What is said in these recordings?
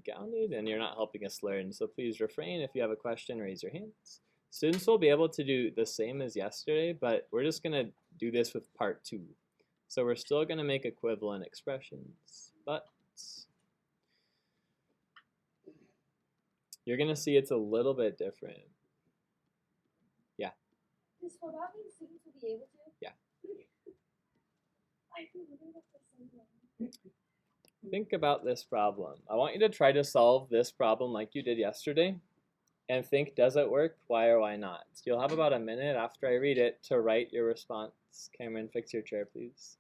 being counted and you're not helping us learn. So please refrain. If you have a question, raise your hands. Students will be able to do the same as yesterday, but we're just going to do this with part 2. So we're still going to make equivalent expressions, but you're going to see it's a little bit different. Yeah. This will that mean students will be able to? Yeah. I can read it the same way. Think about this problem. I want you to try to solve this problem like you did yesterday and think, does it work? Why or why not? You'll have about a minute after I read it to write your response. Cameron, fix your chair, please.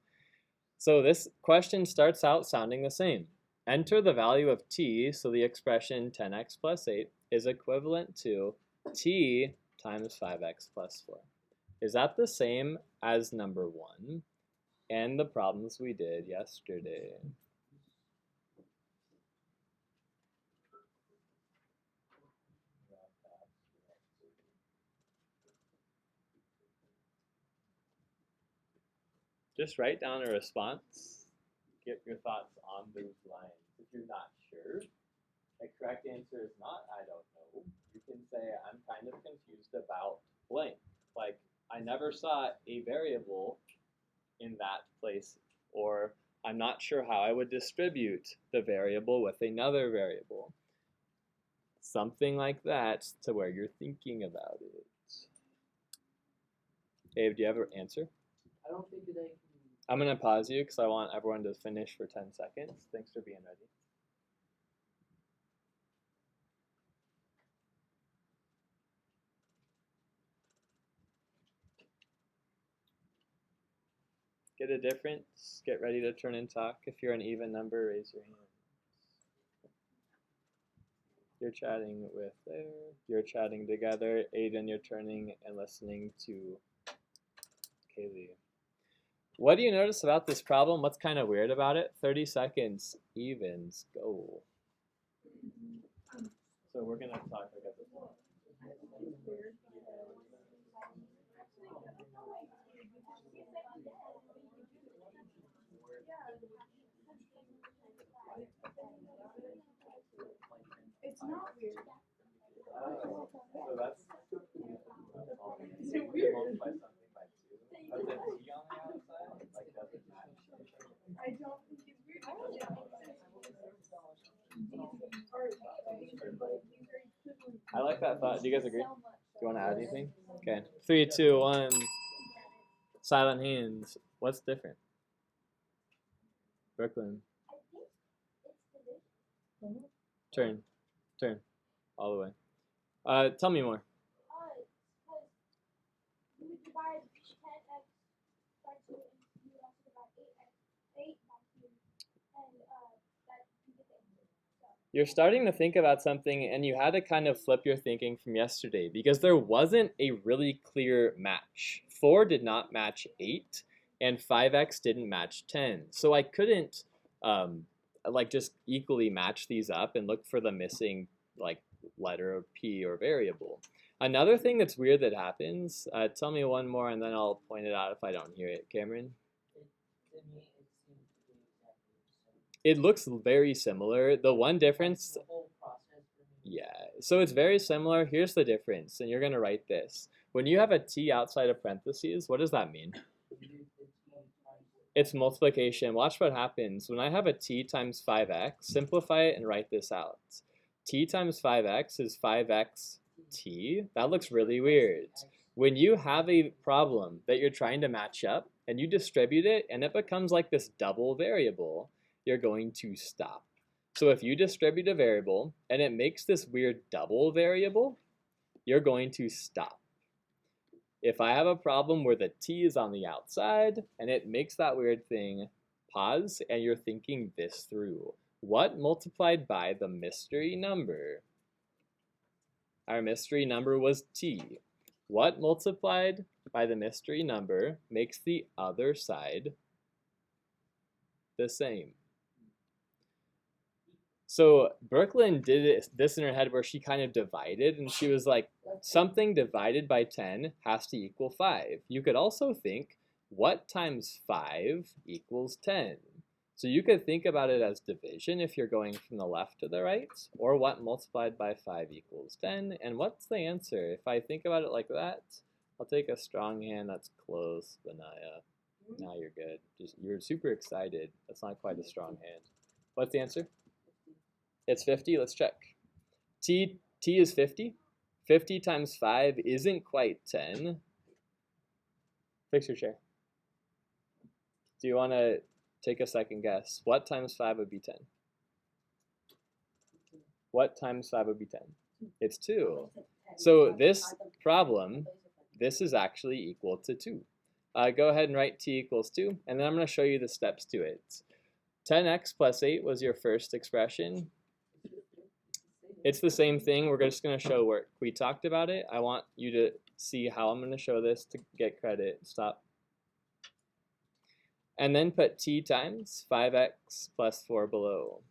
So this question starts out sounding the same. Enter the value of t, so the expression 10x plus 8 is equivalent to t times 5x plus 4. Is that the same as number 1 and the problems we did yesterday? Just write down a response. Get your thoughts on those lines. If you're not sure, the correct answer is not, I don't know. You can say, I'm kind of confused about blank. Like, I never saw a variable in that place, or I'm not sure how I would distribute the variable with another variable. Something like that to where you're thinking about it. Abe, do you have an answer? I don't think that I can. I'm going to pause you because I want everyone to finish for 10 seconds. Thanks for being ready. Get a difference. Get ready to turn and talk. If you're an even number, raise your hand. You're chatting with there. You're chatting together. Aiden, you're turning and listening to Kaylee. What do you notice about this problem? What's kind of weird about it? 30 seconds, evens, go. So we're going to talk about this one. It's not weird. So that's Is it weird? multiply something by 2. Does it t on the outside? Like, does it match? I don't think it's weird. I like that thought. Do you guys agree? Do you want to add anything? Okay. 3, 2, 1. Silent hands. What's different? Brooklyn. Turn. Turn. All the way. Tell me more. You would divide 10x by 2 and you would also divide 8 by 2 and that you get the answer. You're starting to think about something and you had to kind of flip your thinking from yesterday because there wasn't a really clear match. 4 did not match 8 and 5x didn't match 10. So I couldn't like just equally match these up and look for the missing like letter of P or variable. Another thing that's weird that happens, tell me one more and then I'll point it out if I don't hear it. Cameron? It looks very similar. The one difference, yeah, so it's very similar. Here's the difference, and you're going to write this. When you have a t outside of parentheses, what does that mean? It's multiplication. Watch what happens. When I have a t times 5x, simplify it and write this out. T times 5x is 5x t. That looks really weird. When you have a problem that you're trying to match up and you distribute it and it becomes like this double variable, you're going to stop. So if you distribute a variable and it makes this weird double variable, you're going to stop. If I have a problem where the t is on the outside and it makes that weird thing, pause and you're thinking this through. What multiplied by the mystery number? Our mystery number was t. What multiplied by the mystery number makes the other side the same? So Brooklyn did this in her head where she kind of divided and she was like, something divided by 10 has to equal 5. You could also think, what times 5 equals 10? So you could think about it as division if you're going from the left to the right, or what multiplied by 5 equals 10, and what's the answer? If I think about it like that, I'll take a strong hand. That's close, Benaya. Now you're good. You're super excited. That's not quite a strong hand. What's the answer? It's 50. Let's check. T is 50. 50 times 5 isn't quite 10. Fix your chair. Do you want to take a second guess? What times 5 would be 10? What times 5 would be 10? It's 2. So this problem, this is actually equal to 2. Go ahead and write t equals 2, and then I'm going to show you the steps to it. 10x plus 8 was your first expression. It's the same thing. We're just going to show work. We talked about it. I want you to see how I'm going to show this to get credit. Stop. And then put t times 5x plus 4 below.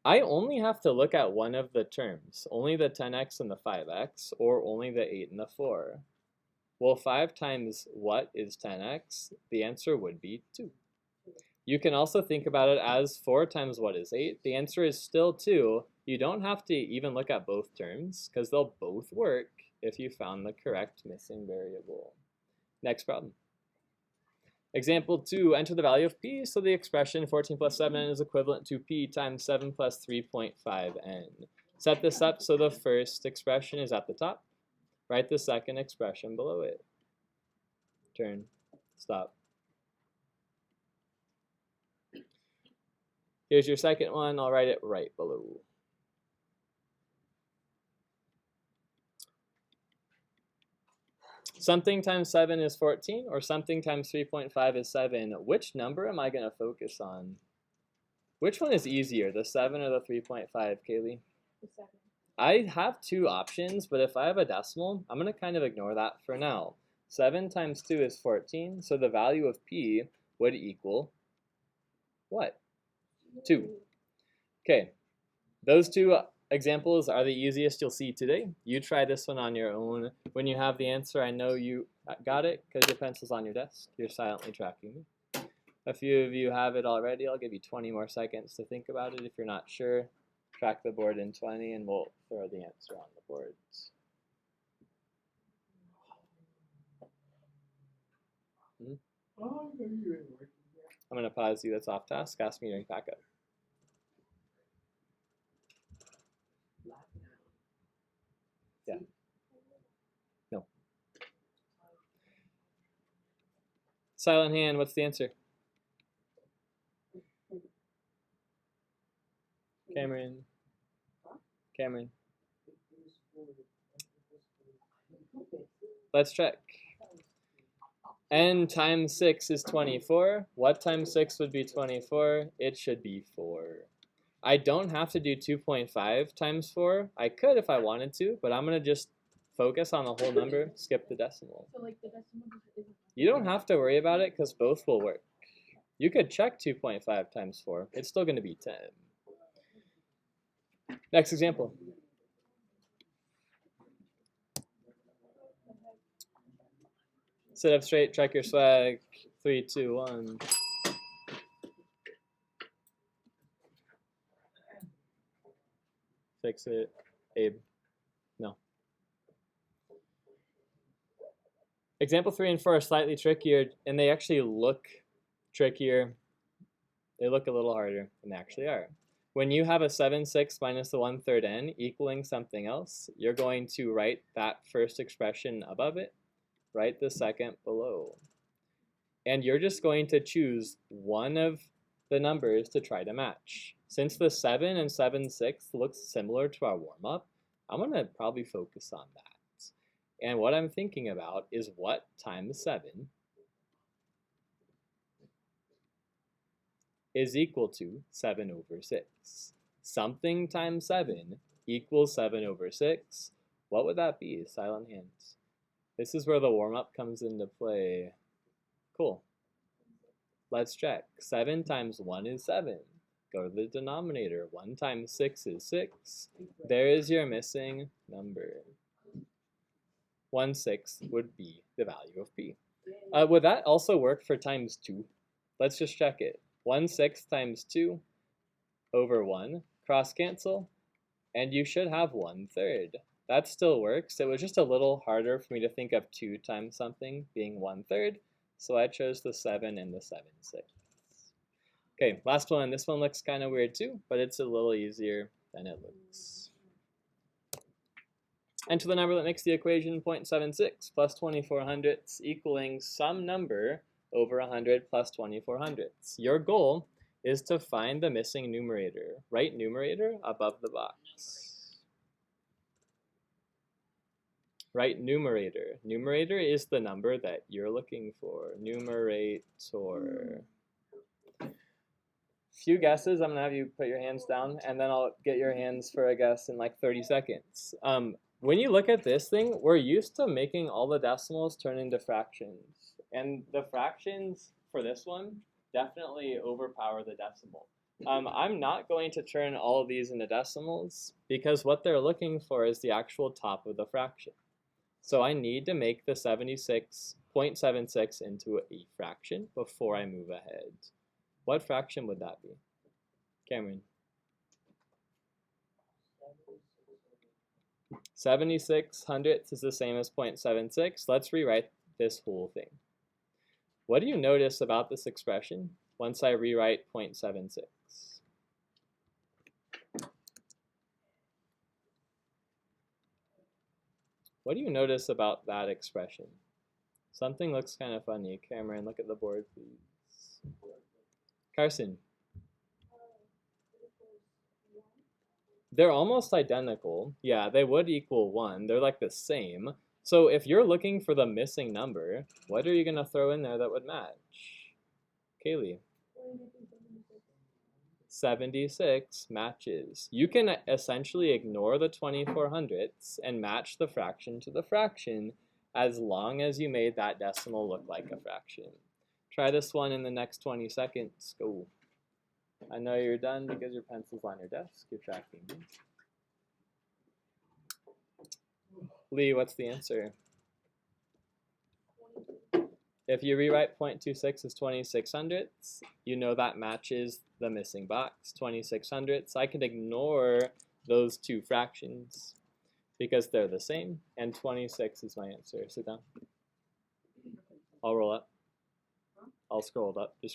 I only have to look at one of the terms, only the 10x and the 5x, or only the 8 and the 4. Well, 5 times what is 10x? The answer would be 2. You can also think about it as 4 times what is 8? The answer is still 2. You don't have to even look at both terms, because they'll both work if you found the correct missing variable. Next problem. Example 2, enter the value of p, so the expression 14 plus 7n is equivalent to p times 7 plus 3.5n. Set this up so the first expression is at the top. Write the second expression below it. Turn. Stop. Here's your second one. I'll write it right below. Something times 7 is 14, or something times 3.5 is 7. Which number am I going to focus on? Which one is easier, the 7 or the 3.5, Kaylee? The 7. I have two options, but if I have a decimal, I'm going to kind of ignore that for now. 7 times 2 is 14, so the value of p would equal what? 2. Okay, those two examples are the easiest you'll see today. You try this one on your own. When you have the answer, I know you got it because your pencil's on your desk. You're silently tracking me. A few of you have it already. I'll give you 20 more seconds to think about it. If you're not sure, track the board in 20 and we'll throw the answer on the boards. I'm going to pause you. That's off task. Ask me during backup. Yeah. No. Silent hand, what's the answer? Cameron. Cameron. Let's check. N times 6 is 24. What times 6 would be 24? It should be 4. I don't have to do 2.5 times 4. I could if I wanted to, but I'm going to just focus on the whole number, skip the decimal. So like the decimal isn't. You don't have to worry about it because both will work. You could check 2.5 times 4. It's still going to be 10. Next example. Sit up straight, check your swag. 3, 2, 1. Fix it. Abe. No. Example 3 and 4 are slightly trickier, and they actually look trickier. They look a little harder than they actually are. When you have a 7/6 minus the 1/3 n equaling something else, you're going to write that first expression above it, write the second below. And you're just going to choose one of the numbers to try to match. Since the 7 and 7/6 looks similar to our warm-up, I'm going to probably focus on that. And what I'm thinking about is what times 7 is equal to 7 over 6. Something times 7 equals 7 over 6. What would that be? Silent hands. This is where the warm-up comes into play. Cool. Let's check. 7 times 1 is 7. Go to the denominator. 1 times 6 is 6. There is your missing number. 1/6 would be the value of p. Would that also work for times 2? Let's just check it. 1/6 times 2 over 1, cross cancel, and you should have 1/3. That still works. It was just a little harder for me to think of 2 times something being 1/3, so I chose the 7 and the 7/6. Okay, last one. This one looks kind of weird too, but it's a little easier than it looks. Enter the number that makes the equation 0.76 plus 24 hundredths equaling some number over 100 plus 24 hundredths. Your goal is to find the missing numerator. Write numerator above the box. Write numerator. Numerator is the number that you're looking for. Numerator. Few guesses. I'm going to have you put your hands down, and then I'll get your hands for a guess in like 30 seconds. When you look at this thing, we're used to making all the decimals turn into fractions. And the fractions for this one definitely overpower the decimal. I'm not going to turn all of these into decimals because what they're looking for is the actual top of the fraction. So I need to make the 76.76 into a fraction before I move ahead. What fraction would that be? Cameron? 76 hundredths is the same as 0.76. Let's rewrite this whole thing. What do you notice about this expression once I rewrite 0.76? What do you notice about that expression? Something looks kind of funny. Cameron, look at the board, please. Carson. They're almost identical. Yeah, they would equal 1. They're like the same. So if you're looking for the missing number, what are you going to throw in there that would match? Kaylee. 76 matches. You can essentially ignore the 24 hundredths and match the fraction to the fraction as long as you made that decimal look like a fraction. Try this one in the next 20 seconds. Go. I know you're done because your pencil's on your desk. You're tracking me. Lee, what's the answer? If you rewrite 0.26 as 26 hundredths, you know that matches the missing box, 26 hundredths. I can ignore those two fractions because they're the same, and 26 is my answer. Sit down. I'll roll up. I'll scroll up. Just